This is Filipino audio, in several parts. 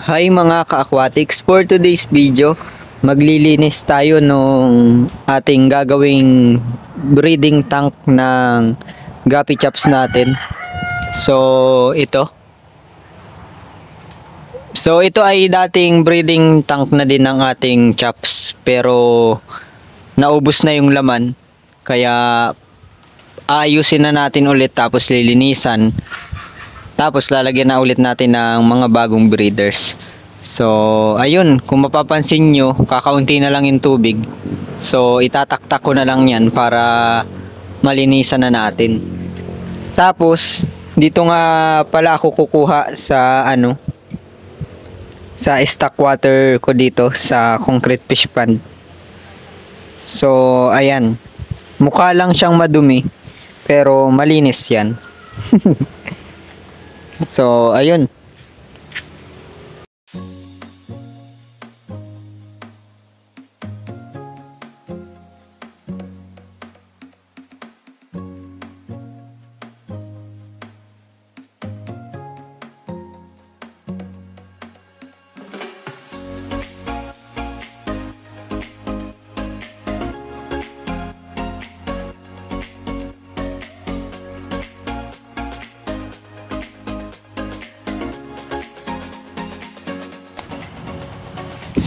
Hi mga ka-aquatics, for today's video, maglilinis tayo nung ating gagawing breeding tank ng Guppy Chops natin. So ito ay dating breeding tank na din ng ating chops, pero naubos na yung laman. Kaya aayusin na natin ulit, tapos lilinisan. Tapos lalagyan na ulit natin ng mga bagong breeders. So ayun, kung mapapansin nyo, kakaunti na lang yung tubig. So itataktak ko na lang yan para malinisan na natin. Tapos dito nga pala ako kukuha sa sa stock water ko dito sa concrete fish pond. So ayan, mukha lang siyang madumi pero malinis yan. So ayun.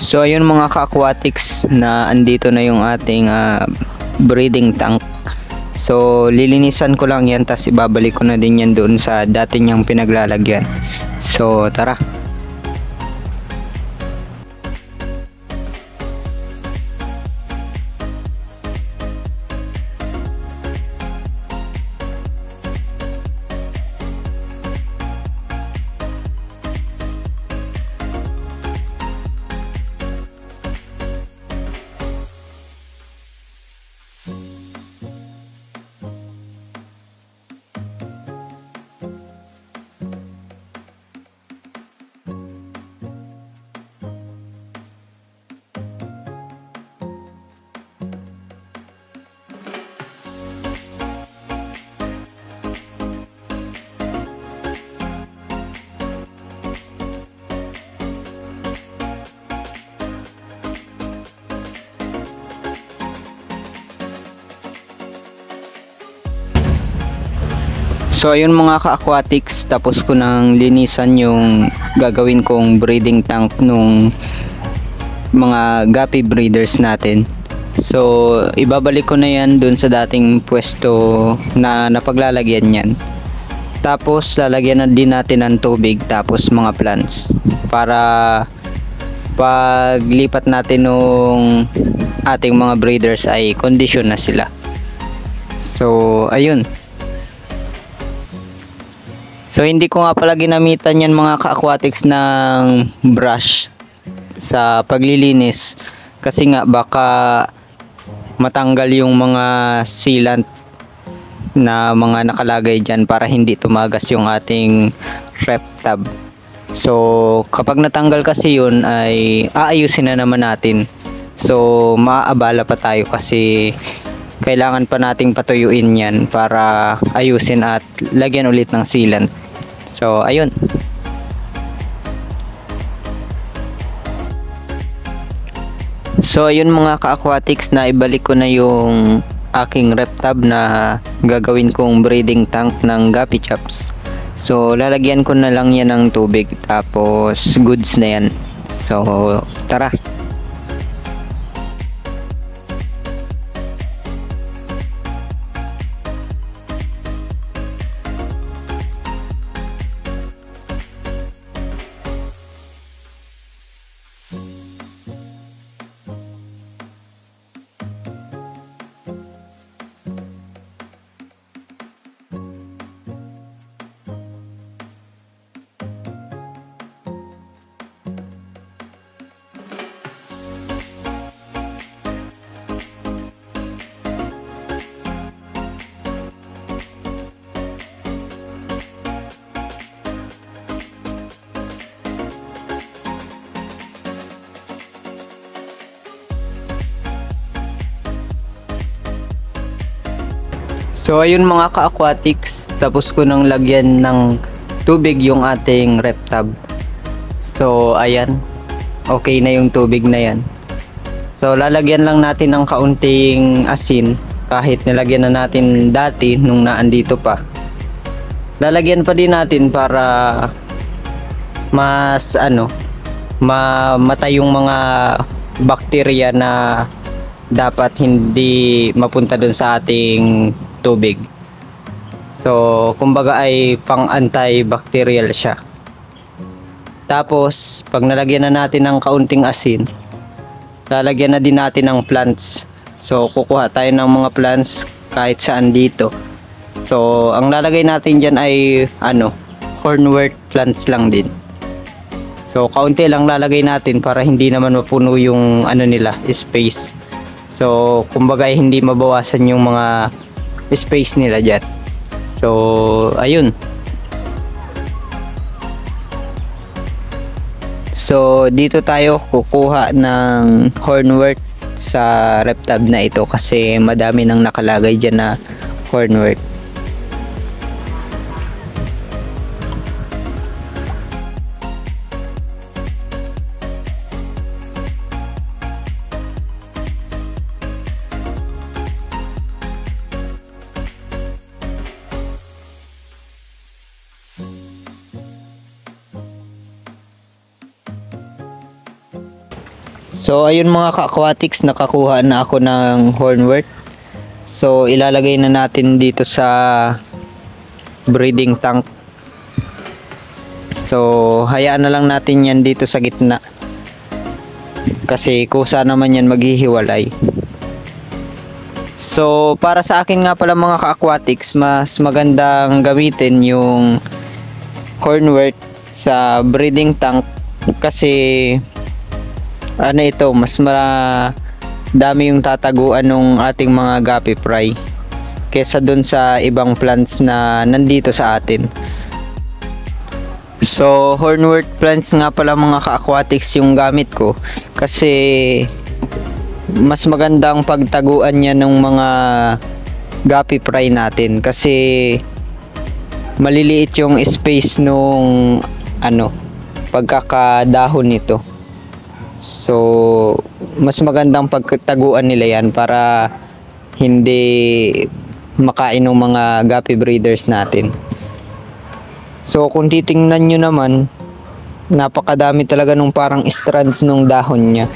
So ayun mga ka-aquatics, na andito na yung ating breeding tank. So lilinisan ko lang yan, tas ibabalik ko na din yan doon sa dati niyang pinaglalagyan. So tara. So ayun mga ka-aquatics, tapos ko nang linisan yung gagawin kong breeding tank nung mga guppy breeders natin. So ibabalik ko na yan dun sa dating pwesto na napaglalagyan yan. Tapos lalagyan na din natin ng tubig, tapos mga plants, para paglipat natin nung ating mga breeders ay condition na sila. So ayun. So hindi ko nga pala ginamitan yan mga ka-aquatics ng brush sa paglilinis, kasi nga baka matanggal yung mga sealant na mga nakalagay dyan para hindi tumagas yung ating rep tab. So kapag natanggal kasi yun ay aayusin na naman natin. So maaabala pa tayo kasi kailangan pa nating patuyuin yan para ayusin at lagyan ulit ng sealant. So ayun. So ayun mga ka-aquatics, na ibalik ko na yung aking rep tab na gagawin kong breeding tank ng Guppy Chops. So lalagyan ko na lang yan ng tubig, tapos goods na yan. So tara. So ayun mga ka-aquatics, tapos ko nang lagyan ng tubig yung ating rep tab. So ayan, okay na yung tubig na yan. So lalagyan lang natin ng kaunting asin, kahit nilagyan na natin dati nung naandito pa. Lalagyan pa din natin para mas mamatay yung mga bakterya na dapat hindi mapunta dun sa ating tubig. So kumbaga ay pang antibacterial siya. Tapos pag nalagyan na natin ng kaunting asin, lalagyan na din natin ng plants. So kukuha tayo ng mga plants kahit saan dito. So ang lalagay natin dyan ay hornwort plants lang din. So kaunti lang lalagay natin para hindi naman mapuno yung nila, space. So kumbaga hindi mabawasan yung mga space nila dyan. So ayun. So dito tayo kukuha ng hornwort sa reptab na ito kasi madami nang nakalagay dyan na hornwort. So ayun mga ka-aquatics, nakakuha na ako ng hornwort. So ilalagay na natin dito sa breeding tank. So hayaan na lang natin yan dito sa gitna, kasi kusa naman yan maghihiwalay. So para sa akin nga pala mga ka-aquatics, mas magandang gamitin yung hornwort sa breeding tank kasi ito, mas dami yung tataguan ng ating mga guppy fry kesa dun sa ibang plants na nandito sa atin. So hornwort plants nga pala mga ka-aquatics yung gamit ko kasi mas magandang pagtaguan niya ng mga guppy fry natin kasi maliliit yung space nung pagkakadahon nito. So mas magandang pagtaguan nila yan para hindi makain ng mga guppy breeders natin. So kung titingnan nyo naman, napakadami talaga nung parang strands nung dahon niya.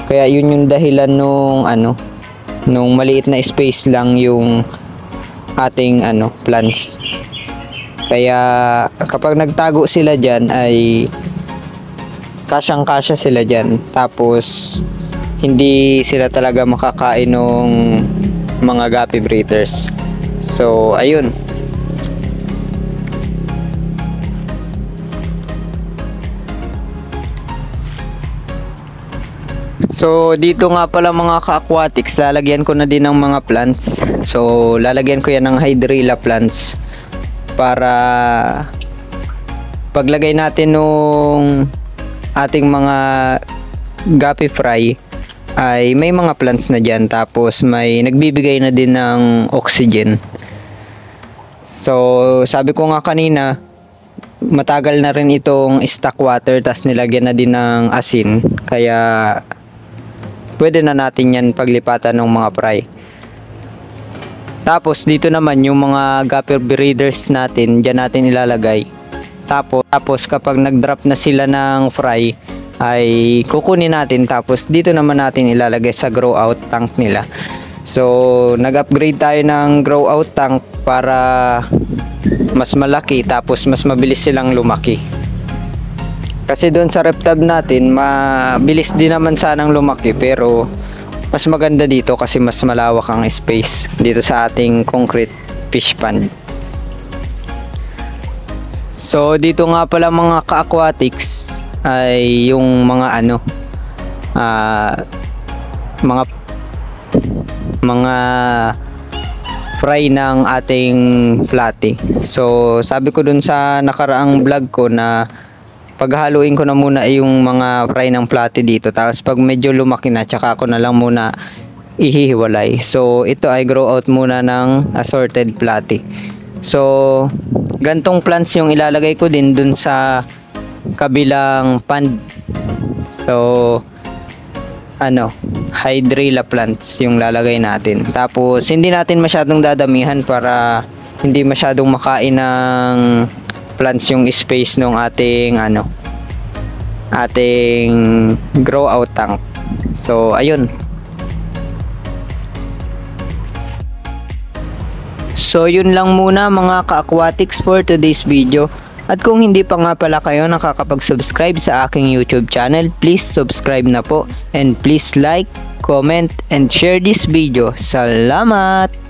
Kaya yun yung dahilan nung maliit na space lang yung ating plants. Kaya kapag nagtago sila dyan ay kasyang-kasya sila dyan. Tapos hindi sila talaga makakain ng mga guppy breeders. So ayun. So dito nga pala mga ka-aquatics, lalagyan ko na din ng mga plants. So lalagyan ko yan ng hydrilla plants para paglagay natin nung ating mga guppy fry ay may mga plants na dyan, tapos may nagbibigay na din ng oxygen. So sabi ko nga kanina, matagal na rin itong stock water, tas nilagyan na din ng asin, kaya pwede na natin yan paglipatan ng mga fry. Tapos dito naman yung mga guppy breeders natin, dyan natin ilalagay. Tapos kapag nag-drop na sila ng fry ay kukunin natin, tapos dito naman natin ilalagay sa grow out tank nila. So nag-upgrade tayo ng grow out tank para mas malaki, tapos mas mabilis silang lumaki. Kasi doon sa reptab natin, mabilis din naman sanang lumaki, pero mas maganda dito kasi mas malawak ang space dito sa ating concrete fish pond. So dito nga pala mga ka-aquatics ay yung mga mga fry ng ating platy. So sabi ko dun sa nakaraang vlog ko na paghaluin ko na muna yung mga fry ng platy dito, tapos pag medyo lumaki na, tsaka ko na lang muna ihihiwalay. So ito ay grow out muna ng assorted platy. So gantong plants yung ilalagay ko din dun sa kabilang pond. So hydrilla plants yung lalagay natin. Tapos hindi natin masyadong dadamihan para hindi masyadong makain ng plants yung space ng ating grow out tank. So ayun. So yun lang muna mga ka-aquatics for today's video. At kung hindi pa nga pala kayo nakakapag-subscribe sa aking YouTube channel, please subscribe na po. And please like, comment, and share this video. Salamat!